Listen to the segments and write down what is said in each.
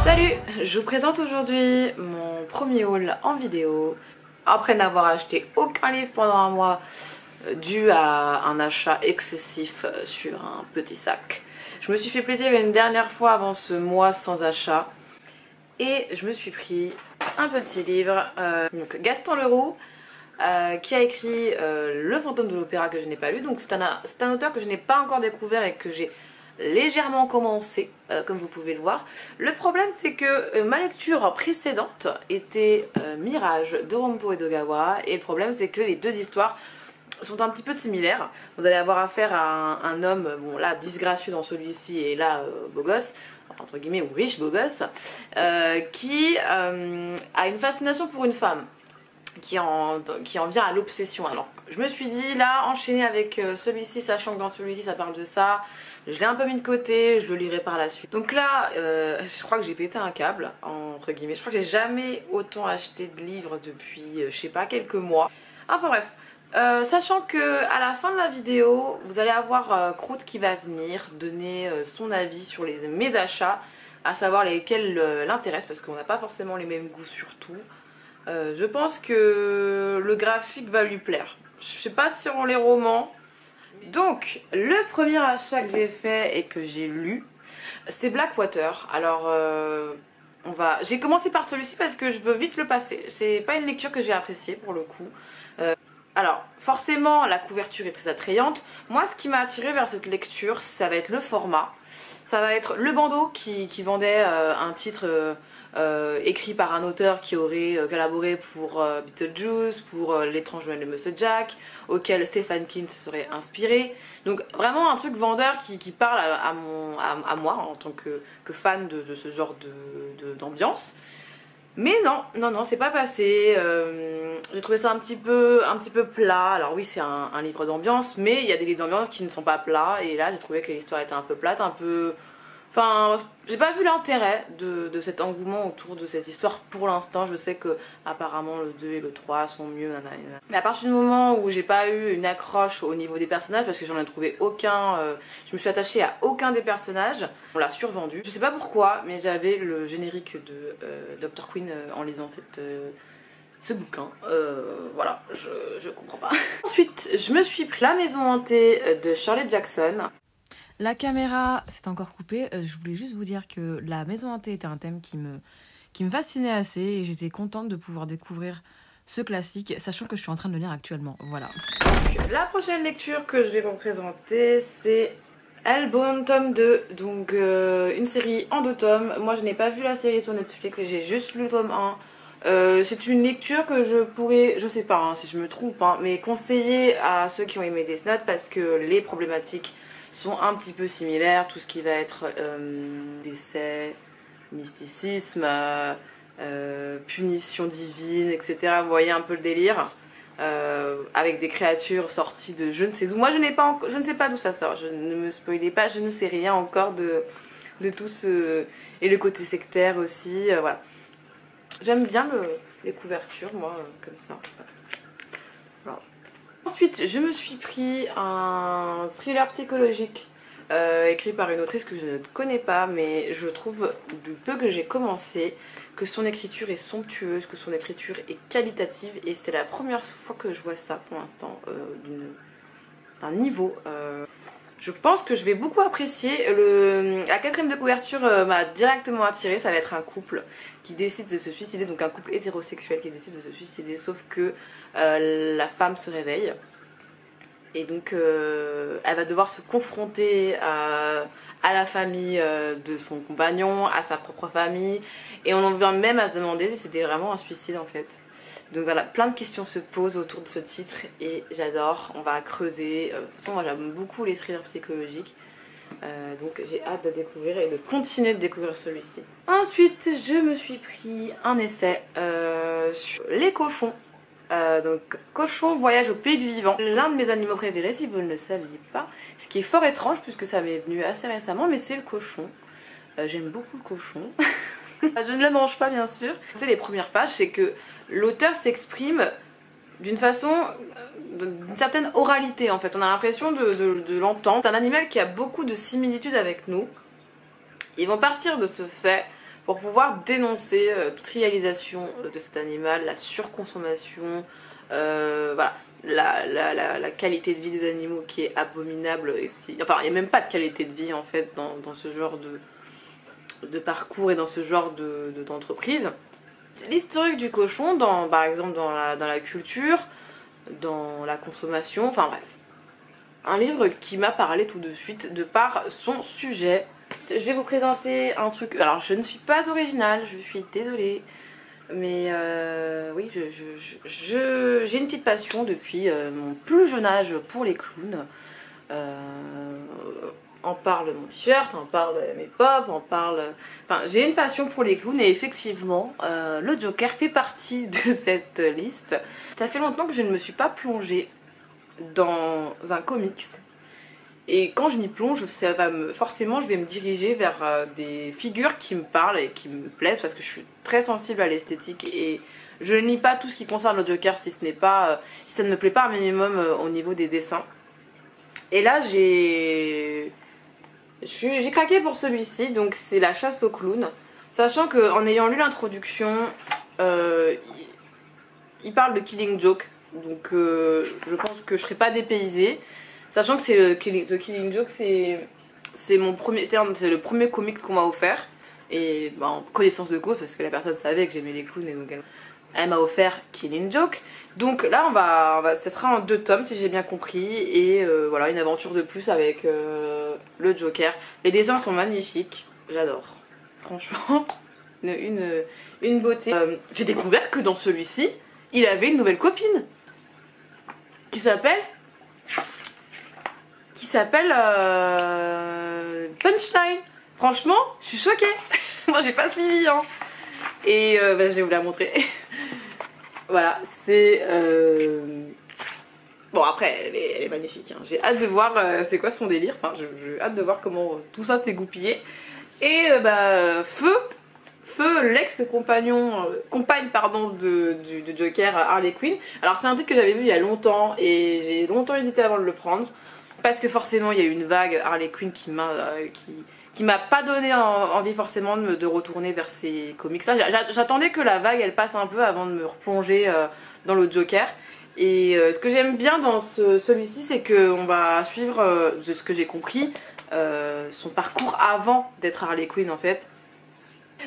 Salut, je vous présente aujourd'hui mon premier haul en vidéo après n'avoir acheté aucun livre pendant un mois dû à un achat excessif sur un petit sac. Je me suis fait plaisir une dernière fois avant ce mois sans achat et je me suis pris un petit livre, donc Gaston Leroux, qui a écrit Le fantôme de l'opéra, que je n'ai pas lu. Donc c'est un auteur que je n'ai pas encore découvert et que j'ai légèrement commencé, comme vous pouvez le voir. Le problème, c'est que ma lecture précédente était Mirage de Rompo et Dogawa, et le problème, c'est que les deux histoires sont un petit peu similaires. Vous allez avoir affaire à un homme, bon là disgracieux dans celui-ci et là beau gosse, entre guillemets, ou riche beau gosse, qui a une fascination pour une femme, qui en vient à l'obsession. Alors je me suis dit là, enchaîner avec celui-ci, sachant que dans celui-ci ça parle de ça, je l'ai un peu mis de côté, je le lirai par la suite. Donc là, je crois que j'ai pété un câble, entre guillemets. Je crois que j'ai jamais autant acheté de livres depuis, je sais pas, quelques mois. Enfin bref, sachant que à la fin de la vidéo, vous allez avoir Croûte qui va venir donner son avis sur mes achats, à savoir lesquels l'intéressent, parce qu'on n'a pas forcément les mêmes goûts sur tout. Je pense que le graphique va lui plaire. Je sais pas sur les romans. Donc, le premier achat que j'ai fait et que j'ai lu, c'est Blackwater. Alors, j'ai commencé par celui-ci parce que je veux vite le passer. C'est pas une lecture que j'ai appréciée pour le coup. Alors, forcément, la couverture est très attrayante. Moi, ce qui m'a attirée vers cette lecture, ça va être le format. Ça va être le bandeau qui vendait un titre écrit par un auteur qui aurait collaboré pour Beetlejuice, pour L'étrange Noël de Monsieur Jack, auquel Stephen King se serait inspiré. Donc vraiment un truc vendeur qui parle à moi en tant que fan de ce genre d'ambiance. Mais non, c'est pas passé. J'ai trouvé ça un petit peu plat. Alors oui, c'est un livre d'ambiance, mais il y a des livres d'ambiance qui ne sont pas plats. Et là, j'ai trouvé que l'histoire était un peu plate, un peu... Enfin, j'ai pas vu l'intérêt de cet engouement autour de cette histoire pour l'instant. Je sais que apparemment le 2 et le 3 sont mieux, nanana. Mais à partir du moment où j'ai pas eu une accroche au niveau des personnages, parce que j'en ai trouvé aucun, je me suis attachée à aucun des personnages, on l'a survendu. Je sais pas pourquoi, mais j'avais le générique de Dr. Queen en lisant ce bouquin. Voilà, je comprends pas. Ensuite, je me suis pris La Maison Hantée de Shirley Jackson. La caméra s'est encore coupée, je voulais juste vous dire que La Maison Hantée était un thème qui me fascinait assez et j'étais contente de pouvoir découvrir ce classique, sachant que je suis en train de le lire actuellement, voilà. Donc, la prochaine lecture que je vais vous présenter, c'est Hellbound tome 2, donc une série en 2 tomes. Moi je n'ai pas vu la série sur Netflix, j'ai juste lu le tome 1. C'est une lecture que je pourrais, je sais pas hein, si je me trompe, hein, mais conseiller à ceux qui ont aimé Death Note parce que les problématiques sont un petit peu similaires, tout ce qui va être décès, mysticisme, punition divine, etc. Vous voyez un peu le délire, avec des créatures sorties de je ne sais où. Moi je ne sais pas d'où ça sort, je ne me spoilez pas, je ne sais rien encore de tout ce... Et le côté sectaire aussi, voilà. J'aime bien les couvertures, moi, comme ça. Voilà. Ensuite, je me suis pris un thriller psychologique écrit par une autrice que je ne connais pas, mais je trouve, du peu que j'ai commencé, que son écriture est somptueuse, que son écriture est qualitative, et c'est la première fois que je vois ça pour l'instant, d'un niveau. Je pense que je vais beaucoup apprécier. La 4e de couverture m'a directement attirée. Ça va être un couple qui décide de se suicider, donc un couple hétérosexuel qui décide de se suicider, sauf que la femme se réveille. Et donc elle va devoir se confronter à la famille de son compagnon, à sa propre famille. Et on en vient même à se demander si c'était vraiment un suicide en fait. Donc voilà, plein de questions se posent autour de ce titre et j'adore, on va creuser. De toute façon, moi j'aime beaucoup les thrillers psychologiques. Donc j'ai hâte de découvrir et de continuer de découvrir celui-ci. Ensuite, je me suis pris un essai sur les cochons. Donc Cochon voyage au pays du vivant, l'un de mes animaux préférés si vous ne le saviez pas. Ce qui est fort étrange puisque ça m'est venu assez récemment, mais c'est le cochon. J'aime beaucoup le cochon. Je ne le mange pas bien sûr. C'est les premières pages, c'est que l'auteur s'exprime d'une façon, d'une certaine oralité en fait. On a l'impression de l'entendre. C'est un animal qui a beaucoup de similitudes avec nous. Ils vont partir de ce fait pour pouvoir dénoncer toute réalisation de cet animal, la surconsommation, voilà, la qualité de vie des animaux qui est abominable. Enfin, il n'y a même pas de qualité de vie en fait dans ce genre de parcours et dans ce genre d'entreprise. L'historique du cochon, par exemple dans la culture, dans la consommation, enfin bref. Un livre qui m'a parlé tout de suite de par son sujet. Je vais vous présenter un truc. Alors, je ne suis pas originale, je suis désolée. Mais oui, j'ai une petite passion depuis mon plus jeune âge pour les clowns. En parle mon t-shirt, en parle mes pop, en parle... Enfin, j'ai une passion pour les clowns et effectivement, le Joker fait partie de cette liste. Ça fait longtemps que je ne me suis pas plongée dans un comics. Et quand je m'y plonge, forcément je vais me diriger vers des figures qui me parlent et qui me plaisent parce que je suis très sensible à l'esthétique et je ne lis pas tout ce qui concerne le Joker si ça ne me plaît pas un minimum au niveau des dessins. Et là j'ai craqué pour celui-ci, donc c'est La chasse au clown. Sachant qu'en ayant lu l'introduction, il parle de Killing Joke, donc je pense que je ne serai pas dépaysée. Sachant que The Killing Joke, c'est le premier comics qu'on m'a offert. Et bah, en connaissance de cause, parce que la personne savait que j'aimais les clowns et donc elle m'a offert Killing Joke. Donc là, ce sera en 2 tomes si j'ai bien compris. Et voilà, une aventure de plus avec le Joker. Les dessins sont magnifiques, j'adore. Franchement, une beauté. J'ai découvert que dans celui-ci, il avait une nouvelle copine qui s'appelle Punchline. Franchement, je suis choquée. Moi, j'ai pas suivi, hein. Et je vais vous la montrer. Voilà, c'est... Bon, après, elle est magnifique. Hein. J'ai hâte de voir c'est quoi son délire. Enfin, j'ai hâte de voir comment tout ça s'est goupillé. Et Feu, l'ex-compagne du Joker, Harley Quinn. Alors, c'est un truc que j'avais vu il y a longtemps et j'ai longtemps hésité avant de le prendre. Parce que forcément, il y a eu une vague Harley Quinn qui m'a pas donné envie forcément de retourner vers ces comics là. J'attendais que la vague elle passe un peu avant de me replonger dans le Joker. Et ce que j'aime bien dans celui-ci, c'est qu'on va suivre, de ce que j'ai compris, son parcours avant d'être Harley Quinn en fait.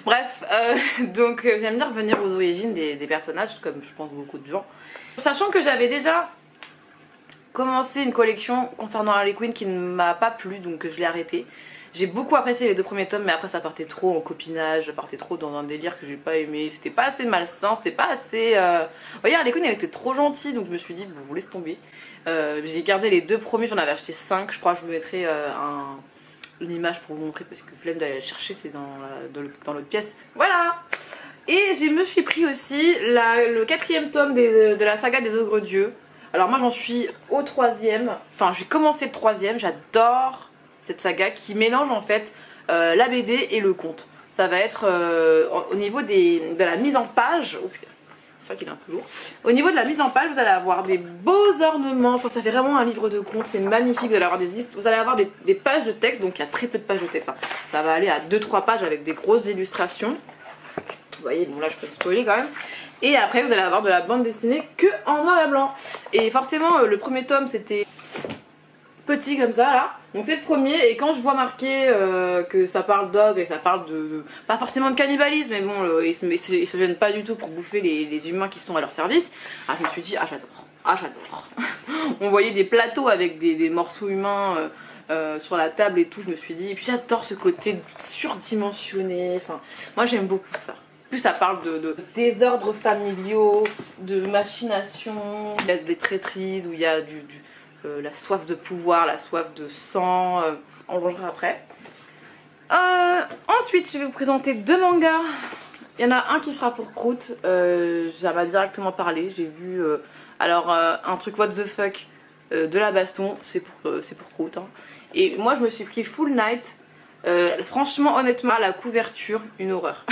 Bref, donc j'aime bien revenir aux origines des personnages, comme je pense beaucoup de gens. Sachant que j'avais déjà commencé une collection concernant Harley Quinn qui ne m'a pas plu, donc je l'ai arrêtée. J'ai beaucoup apprécié les 2 premiers tomes, mais après ça partait trop en copinage, ça partait trop dans un délire que j'ai pas aimé. C'était pas assez malsain, c'était pas assez... Vous voyez, Harley Quinn elle était trop gentille, donc je me suis dit, vous laissez tomber. J'ai gardé les 2 premiers, j'en avais acheté 5, je crois que je vous mettrai une image pour vous montrer, parce que flemme d'aller la chercher, c'est dans l'autre pièce. Voilà. Et je me suis pris aussi le 4e tome de la saga des Ogres Dieux. Alors moi j'en suis au 3e, enfin j'ai commencé le 3e, j'adore cette saga qui mélange en fait la BD et le conte. Ça va être au niveau de la mise en page, oh putain, c'est vrai qu'il est un peu lourd. Au niveau de la mise en page, vous allez avoir des beaux ornements, enfin ça fait vraiment un livre de conte, c'est magnifique, vous allez avoir des pages de texte, donc il y a très peu de pages de texte, hein. Ça va aller à 2-3 pages avec des grosses illustrations. Vous voyez, bon là je peux te spoiler quand même. Et après vous allez avoir de la bande dessinée que en noir et blanc. Et forcément le premier tome c'était petit comme ça là, donc c'est le premier. Et quand je vois marqué que ça parle d'ogre et ça parle pas forcément de cannibalisme, mais bon ils se gênent pas du tout pour bouffer les humains qui sont à leur service, je me suis dit j'adore. On voyait des plateaux avec des morceaux humains sur la table et tout, je me suis dit, et puis j'adore ce côté surdimensionné, enfin moi j'aime beaucoup ça. Plus ça parle de désordres familiaux, de machination, il y a des traîtrises, où il y a la soif de pouvoir, la soif de sang, on mangera après. Ensuite je vais vous présenter 2 mangas. Il y en a un qui sera pour Croûte, ça m'a directement parlé, j'ai vu un truc what the fuck de la baston, c'est pour Croûte, hein. Et moi je me suis pris Full Night. Franchement, honnêtement, la couverture, une horreur.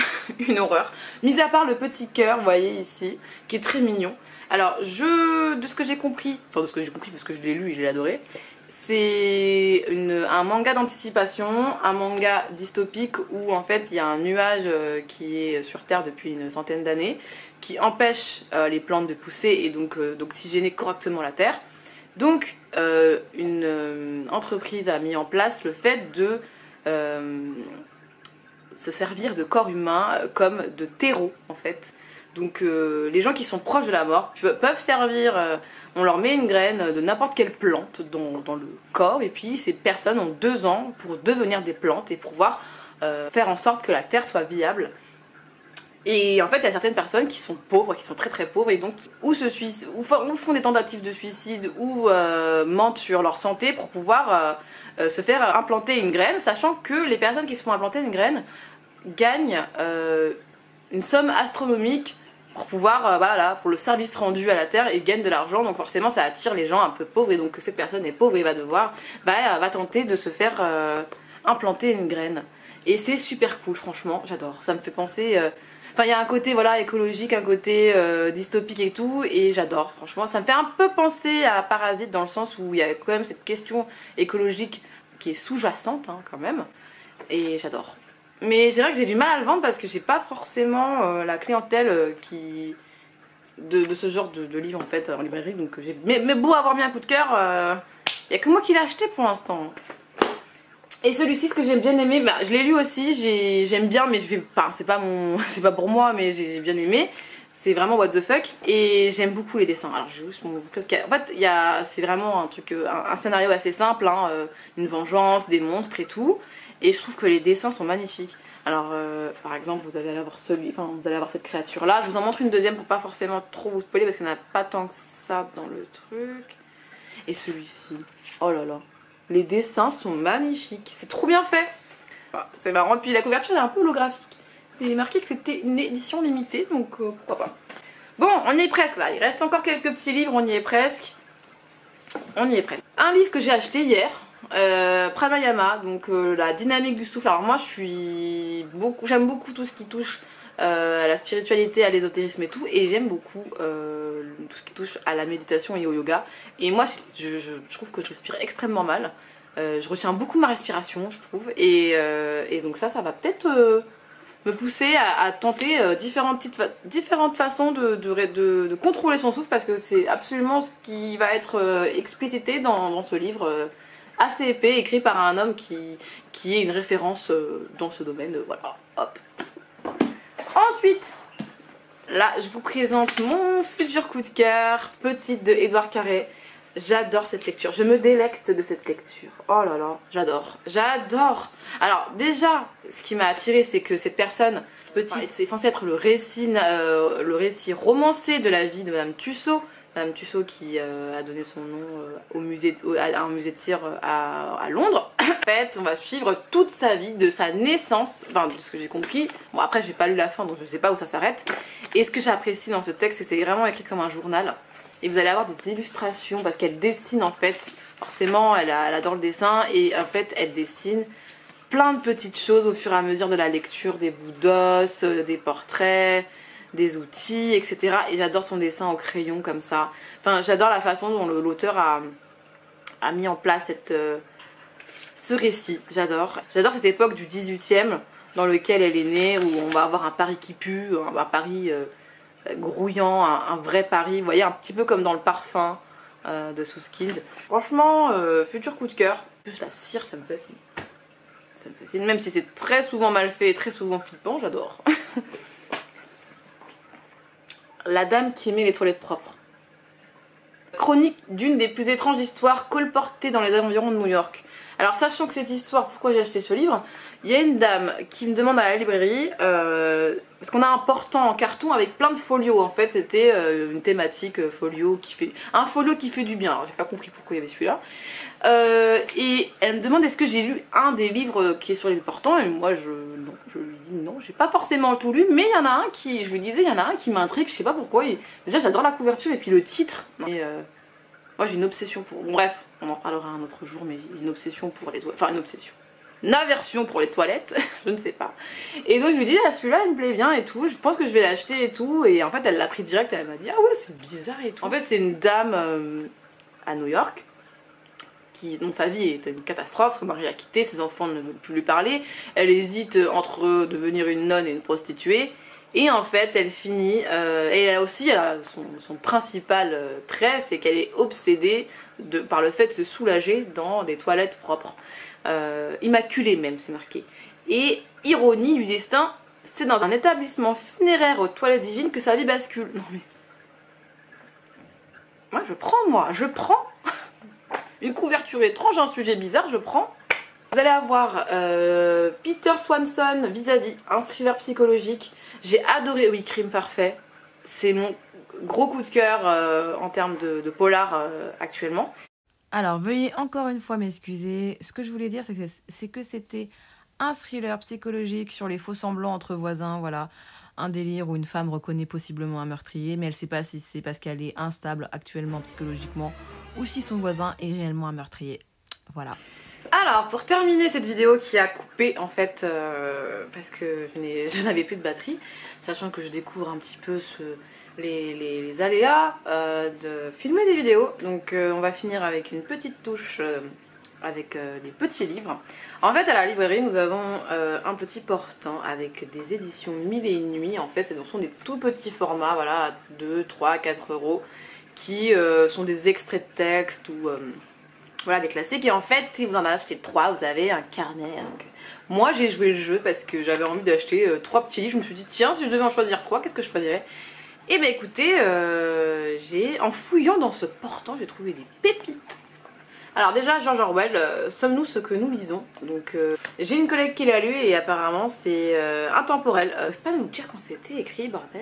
Une horreur. Mis à part le petit cœur, vous voyez ici, qui est très mignon. Alors, de ce que j'ai compris, enfin de ce que j'ai compris parce que je l'ai lu et je l'ai adoré, c'est un manga d'anticipation, un manga dystopique où en fait il y a un nuage qui est sur Terre depuis une centaine d'années, qui empêche les plantes de pousser et donc d'oxygéner correctement la Terre. Donc, une entreprise a mis en place le fait de se servir de corps humains comme de terreau en fait. Donc les gens qui sont proches de la mort peuvent servir, on leur met une graine de n'importe quelle plante dans le corps et puis ces personnes ont 2 ans pour devenir des plantes et pour pouvoir faire en sorte que la terre soit viable. Et en fait, il y a certaines personnes qui sont pauvres, qui sont très très pauvres, et donc ou font des tentatives de suicide, ou mentent sur leur santé pour pouvoir se faire implanter une graine, sachant que les personnes qui se font implanter une graine gagnent une somme astronomique pour pouvoir, voilà, pour le service rendu à la Terre, et gagnent de l'argent, donc forcément ça attire les gens un peu pauvres, et donc cette personne est pauvre et va devoir, va tenter de se faire implanter une graine. Et c'est super cool, franchement, j'adore. Ça me fait penser... Enfin, il y a un côté voilà, écologique, un côté dystopique et tout, et j'adore, franchement. Ça me fait un peu penser à Parasite dans le sens où il y a quand même cette question écologique qui est sous-jacente, hein, quand même, et j'adore. Mais c'est vrai que j'ai du mal à le vendre parce que j'ai pas forcément la clientèle de ce genre de livre en fait en librairie, donc mais beau avoir mis un coup de cœur, il y a que moi qui l'ai acheté pour l'instant. Et celui-ci, ce que j'ai bien aimé, je l'ai lu aussi, j'aime bien, mais c'est pas pour moi, mais j'ai bien aimé. C'est vraiment what the fuck, et j'aime beaucoup les dessins. Alors j'ai juste mon parce qu'en fait c'est vraiment un truc, un scénario assez simple, hein, une vengeance, des monstres et tout. Et je trouve que les dessins sont magnifiques. Alors par exemple, vous allez avoir vous allez avoir cette créature là. Je vous en montre une deuxième pour pas forcément trop vous spoiler parce qu'il n'y en a pas tant que ça dans le truc. Et celui-ci, oh là là. Les dessins sont magnifiques, c'est trop bien fait. C'est marrant, puis la couverture elle est un peu holographique. C'est marqué que c'était une édition limitée, donc pourquoi pas. Bon, on y est presque là, il reste encore quelques petits livres, on y est presque. On y est presque. Un livre que j'ai acheté hier, Pranayama, donc la dynamique du souffle. Alors moi j'aime beaucoup tout ce qui touche à la spiritualité, à l'ésotérisme et tout, et j'aime beaucoup tout ce qui touche à la méditation et au yoga. Et moi je trouve que je respire extrêmement mal, je retiens beaucoup ma respiration je trouve, et donc ça va peut-être me pousser à tenter différentes façons de contrôler son souffle, parce que c'est absolument ce qui va être explicité dans ce livre assez épais, écrit par un homme qui est une référence dans ce domaine, voilà, hop. Ensuite, là, je vous présente mon futur coup de cœur, Petite de Édouard Carré. J'adore cette lecture, je me délecte de cette lecture. Oh là là, j'adore, j'adore. Alors déjà, ce qui m'a attirée, c'est que cette personne, Petite, c'est censé être le récit romancé de la vie de Madame Tussaud. Madame Tussaud qui a donné son nom à un musée de cire à Londres. En fait, on va suivre toute sa vie, de sa naissance, enfin de ce que j'ai compris. Bon, après j'ai pas lu la fin, donc je sais pas où ça s'arrête. Et ce que j'apprécie dans ce texte, c'est que c'est vraiment écrit comme un journal. Et vous allez avoir des illustrations, parce qu'elle dessine en fait. Forcément, elle adore le dessin, et en fait elle dessine plein de petites choses au fur et à mesure de la lecture, des bouts d'os, des portraits, des outils, etc. Et j'adore son dessin au crayon comme ça. Enfin, j'adore la façon dont l'auteur a mis en place ce récit. J'adore. J'adore cette époque du 18e dans lequel elle est née, où on va avoir un Paris qui pue, un Paris grouillant, un vrai Paris. Vous voyez, un petit peu comme dans Le Parfum de Souskind. Franchement, futur coup de cœur. En plus, la cire, ça me fascine. Ça me fascine, même si c'est très souvent mal fait et très souvent flippant, j'adore. La dame qui aimait les toilettes propres. Chronique d'une des plus étranges histoires colportées dans les environs de New York. Alors sachant que cette histoire, pourquoi j'ai acheté ce livre, il y a une dame qui me demande à la librairie, parce qu'on a un portant en carton avec plein de folios, en fait c'était une thématique folio un folio qui fait du bien. Alors j'ai pas compris pourquoi il y avait celui-là. Et elle me demande est-ce que j'ai lu un des livres qui est sur les portants, et moi je lui dis non, j'ai pas forcément tout lu, mais il y en a un je lui disais il y en a un qui m'intrigue, je sais pas pourquoi. Déjà j'adore la couverture et puis le titre. Et, moi j'ai une obsession pour... Bon, bref, on en parlera un autre jour, mais une obsession pour les toilettes. Enfin une obsession. aversion pour les toilettes, je ne sais pas. Et donc je lui dis ah celui-là il me plaît bien et tout, je pense que je vais l'acheter et tout. Et en fait elle l'a pris direct, elle m'a dit ah ouais c'est bizarre et tout. En fait c'est une dame à New York dont sa vie est une catastrophe, son mari l'a quittée, ses enfants ne veulent plus lui parler, elle hésite entre devenir une nonne et une prostituée. Et en fait, elle finit, et elle a aussi son principal trait, c'est qu'elle est obsédée par le fait de se soulager dans des toilettes propres. Immaculées même, c'est marqué. Et ironie du destin, c'est dans un établissement funéraire aux toilettes divines que sa vie bascule. Non mais... moi, je prends une couverture étrange, un sujet bizarre, je prends. Vous allez avoir Peter Swanson vis-à-vis, un thriller psychologique. J'ai adoré Oui, Crime Parfait. C'est mon gros coup de cœur en termes de polar actuellement. Alors, veuillez encore une fois m'excuser. Ce que je voulais dire, c'est que c'était un thriller psychologique sur les faux semblants entre voisins, voilà. Un délire où une femme reconnaît possiblement un meurtrier, mais elle ne sait pas si c'est parce qu'elle est instable actuellement psychologiquement ou si son voisin est réellement un meurtrier. Voilà. Alors, pour terminer cette vidéo qui a coupé en fait, parce que je n'avais plus de batterie, sachant que je découvre un petit peu les aléas de filmer des vidéos. Donc on va finir avec une petite touche avec des petits livres. En fait à la librairie nous avons un petit portant avec des éditions Mille et une nuits. En fait ce sont des tout petits formats, voilà, à 2, 3, 4 euros, qui sont des extraits de texte ou... voilà, des classiques. Et en fait, si vous en achetez 3, vous avez un carnet. Donc, moi, j'ai joué le jeu parce que j'avais envie d'acheter 3 petits livres. Je me suis dit, tiens, si je devais en choisir 3, qu'est-ce que je choisirais? Et ben écoutez, en fouillant dans ce portant, j'ai trouvé des pépites. Alors déjà, George Orwell, sommes-nous ce que nous lisons? Donc j'ai une collègue qui l'a lu et apparemment c'est intemporel. Je peux pas nous dire quand c'était écrit, bordel.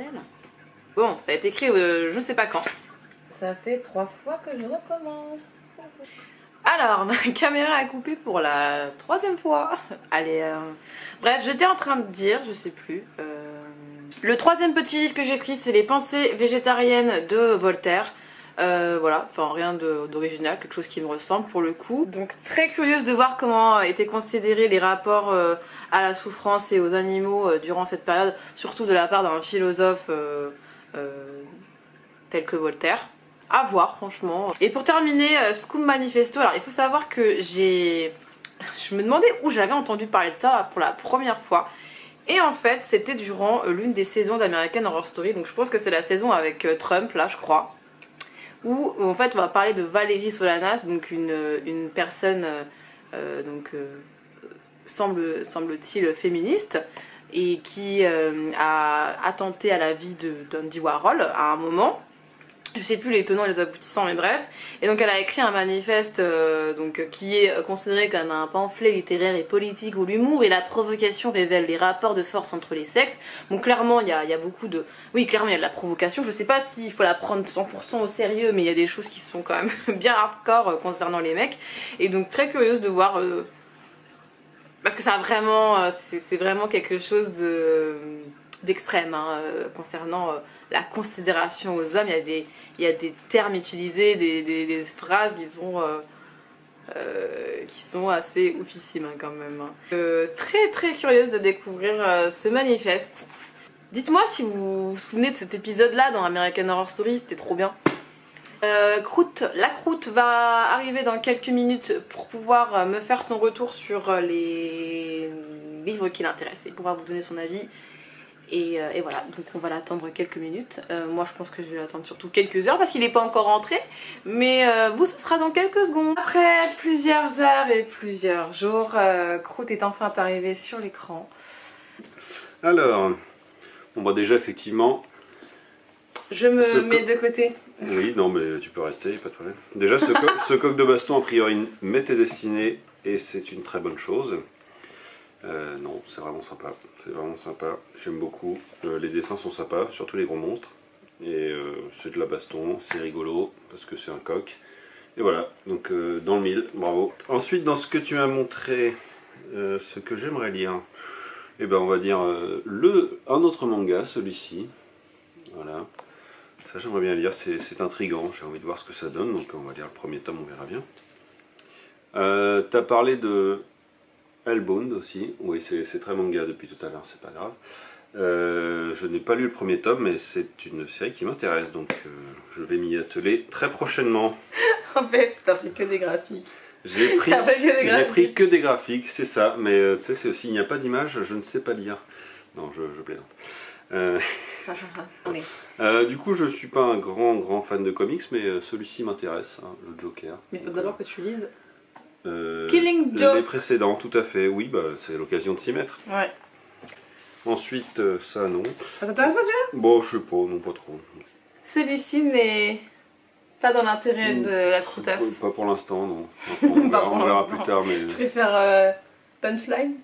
Bon, ça a été écrit je ne sais pas quand. Ça fait 3 fois que je recommence. Alors, ma caméra a coupé pour la 3e fois. Allez, bref, j'étais en train de dire, je sais plus. Le 3e petit livre que j'ai pris, c'est Les pensées végétariennes de Voltaire. Voilà, enfin rien d'original, quelque chose qui me ressemble pour le coup. Donc très curieuse de voir comment étaient considérés les rapports à la souffrance et aux animaux durant cette période, surtout de la part d'un philosophe tel que Voltaire. À voir franchement. Et pour terminer, Scoop Manifesto, alors il faut savoir que je me demandais où j'avais entendu parler de ça pour la première fois. Et en fait c'était durant l'une des saisons d'American Horror Story, donc je pense que c'est la saison avec Trump là je crois, où en fait on va parler de Valérie Solanas, donc une personne semble-t-il féministe, et qui a attenté à la vie d'Andy Warhol à un moment. Je sais plus les tenants et les aboutissants, mais bref. Et donc elle a écrit un manifeste qui est considéré comme un pamphlet littéraire et politique où l'humour et la provocation révèlent les rapports de force entre les sexes. Bon, clairement il y a beaucoup de... Oui, clairement il y a de la provocation. Je sais pas s'il faut la prendre 100% au sérieux, mais il y a des choses qui sont quand même bien hardcore concernant les mecs. Et donc très curieuse de voir... parce que ça a vraiment... c'est vraiment quelque chose d'extrême concernant... la considération aux hommes. Il y a des termes utilisés, des phrases qui sont assez oufissimes quand même. Très très curieuse de découvrir ce manifeste. Dites-moi si vous vous souvenez de cet épisode là dans American Horror Story, c'était trop bien. La croûte va arriver dans quelques minutes pour pouvoir me faire son retour sur les livres qui l'intéressent et pouvoir vous donner son avis. Et voilà, donc on va l'attendre quelques minutes. Moi je pense que je vais l'attendre surtout quelques heures parce qu'il n'est pas encore rentré. Mais vous, ce sera dans quelques secondes. Après plusieurs heures et plusieurs jours, Croûte est enfin arrivé sur l'écran. Alors, bon bah déjà effectivement... Je me mets de côté. Oui, non mais tu peux rester, pas de problème. Déjà ce coq de baston a priori m'était destiné et c'est une très bonne chose. Non, c'est vraiment sympa, j'aime beaucoup, les dessins sont sympas, surtout les gros monstres, et c'est de la baston, c'est rigolo, parce que c'est un coq, et voilà, donc dans le mille, bravo. Ensuite, dans ce que tu m'as montré, ce que j'aimerais lire, et ben on va dire un autre manga, celui-ci, voilà, ça j'aimerais bien lire, c'est intriguant, j'ai envie de voir ce que ça donne, donc on va lire le premier tome, on verra bien. T'as parlé de Hellbound aussi. Oui, c'est très manga depuis tout à l'heure, c'est pas grave. Je n'ai pas lu le premier tome, mais c'est une série qui m'intéresse, donc je vais m'y atteler très prochainement. En fait, t'as pris que des graphiques. J'ai pris que des graphiques, c'est ça, mais tu sais, c'est aussi, il n'y a pas d'image, je ne sais pas lire. Non, je plaisante. Du coup, je suis pas un grand fan de comics, mais celui-ci m'intéresse, hein, le Joker. Mais il faut d'abord que tu lises Killing Joke. Les précédents, tout à fait, oui, bah, c'est l'occasion de s'y mettre. Ouais. Ensuite, ça non. Ça t'intéresse pas celui-là? Bon, je sais pas, non pas trop. Celui-ci n'est pas dans l'intérêt de la croutasse. Pas pour l'instant, non. Enfin, on verra plus tard, mais... Tu préfères Punchline?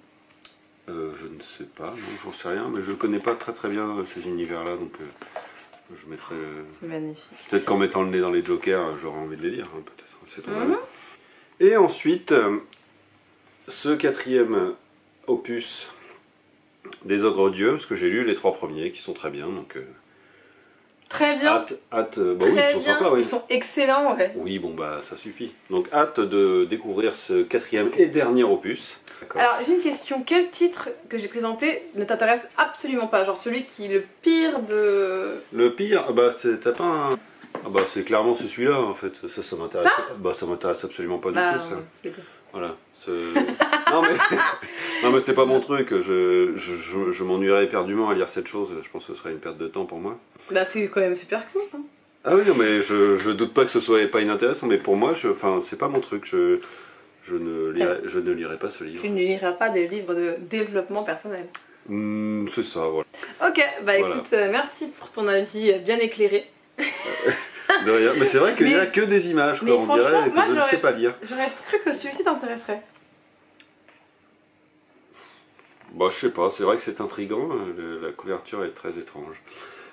Je ne sais pas, non, j'en sais rien, mais je connais pas très bien ces univers-là, donc je mettrai... C'est magnifique. Peut-être qu'en mettant le nez dans les Jokers, j'aurai envie de les lire, hein, peut-être. C'est ton avis. Et ensuite, ce 4e opus des Ogres Dieux, parce que j'ai lu les 3 premiers, qui sont très bien, donc... Très bien. Hâte, bah oui, ils sont sympas, oui. Ils sont excellents, ouais. Oui, bon bah ça suffit. Donc hâte de découvrir ce 4e et dernier opus. Alors j'ai une question, quel titre que j'ai présenté ne t'intéresse absolument pas? Genre celui qui est le pire de... Le pire, ah bah t'as pas un... Ah bah c'est clairement celui-là en fait, ça m'intéresse. Bah ça m'intéresse absolument pas du tout ça. Voilà. Non mais c'est pas mon truc, je m'ennuierais éperdument à lire cette chose, je pense que ce serait une perte de temps pour moi. Bah c'est quand même super cool hein. Ah oui non mais je doute pas que ce soit pas inintéressant, mais pour moi, c'est pas mon truc, je ne lirai pas ce livre. Tu ne liras pas des livres de développement personnel. C'est ça, voilà. Ok, bah écoute, merci pour ton avis bien éclairé. De rien, mais c'est vrai qu'il n'y a que des images, quoi, on dirait que je ne sais pas lire. J'aurais cru que celui-ci t'intéresserait. Bah je sais pas, c'est vrai que c'est intriguant, la couverture est très étrange.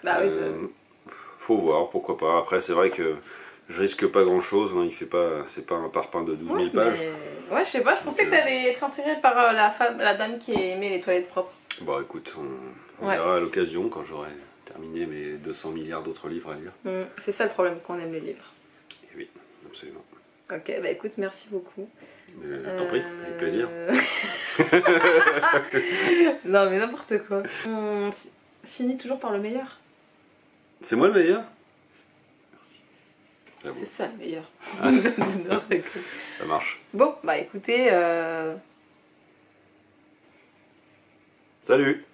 Bah oui, faut voir, pourquoi pas. Après c'est vrai que je risque pas grand chose, hein, c'est pas un parpaing de 12 000 pages. Ouais, je sais pas, je pensais que t'allais être attiré par la dame qui aimait les toilettes propres. Bah écoute, on verra à l'occasion quand j'aurai terminé mes 200 milliards d'autres livres à lire. C'est ça le problème, qu'on aime les livres. Et oui, absolument. Ok, bah écoute, merci beaucoup. T'en prie, avec plaisir. Non mais n'importe quoi. On finit toujours par le meilleur. C'est moi le meilleur? C'est ça le meilleur. Non, ça marche. Bon, bah écoutez... Salut!